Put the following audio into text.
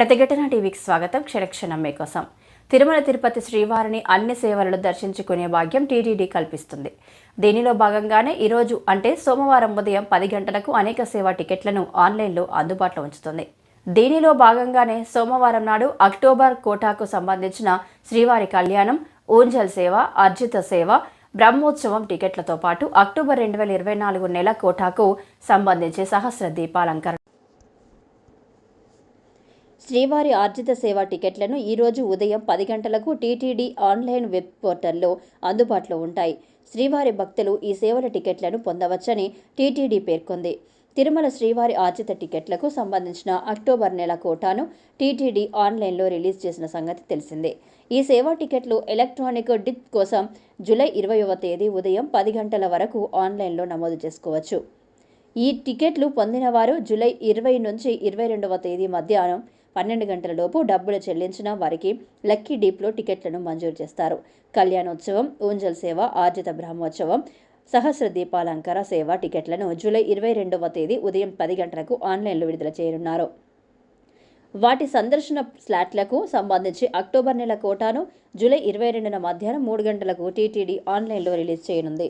ప్రతిఘటన టీవీకి స్వాగతం. క్షణక్షణం మీకోసం. తిరుమల తిరుపతి శ్రీవారిని అన్ని సేవలను దర్శించుకునే భాగ్యం టీటీడీ కల్పిస్తుంది. దీనిలో భాగంగానే ఈరోజు అంటే సోమవారం ఉదయం 10 గంటలకు అనేక సేవా టికెట్లను ఆన్లైన్లో అందుబాటులో ఉంచుతుంది. దీనిలో భాగంగానే సోమవారం నాడు అక్టోబర్ కోటాకు సంబంధించిన శ్రీవారి కళ్యాణం, ఊంజల్ సేవ, అర్జిత సేవ, బ్రహ్మోత్సవం టికెట్లతో పాటు అక్టోబర్ 2024 నెల కోటాకు సంబంధించి సహస్ర దీపాలంకరణ శ్రీవారి ఆర్జిత సేవ టికెట్లను ఈరోజు ఉదయం 10 గంటలకు టీటీడీ ఆన్లైన్ వెబ్ పోర్టల్లో అందుబాటులో ఉంటాయి. శ్రీవారి భక్తులు ఈ సేవల టికెట్లను పొందవచ్చని టీటీడీ పేర్కొంది. తిరుమల శ్రీవారి ఆర్జిత టికెట్లకు సంబంధించిన అక్టోబర్ నెల కోటాను టీటీడీ ఆన్లైన్లో రిలీజ్ చేసిన సంగతి తెలిసిందే. ఈ సేవా టికెట్లు ఎలక్ట్రానిక్ డిప్ కోసం జూలై 20వ తేదీ ఉదయం 10 గంటల వరకు ఆన్లైన్లో నమోదు చేసుకోవచ్చు. ఈ టికెట్లు పొందిన వారు జూలై 20 నుంచి 22వ తేదీ మధ్యాహ్నం 12 గంటల లోపు డబ్బులు చెల్లించిన వారికి లక్కీ డీప్లో టికెట్లను మంజూరు చేస్తారు. కళ్యాణోత్సవం, ఊంజల్ సేవ, ఆర్జిత బ్రహ్మోత్సవం, సహస్ర దీపాలంకర సేవ టికెట్లను జూలై 22వ తేదీ ఉదయం 10 గంటలకు ఆన్లైన్లో విడుదల చేయనున్నారు. వాటి సందర్శన స్లాట్లకు సంబంధించి అక్టోబర్ నెల కోటాను జూలై 22న మధ్యాహ్నం 3 గంటలకు టీటీడీ ఆన్లైన్లో రిలీజ్ చేయనుంది.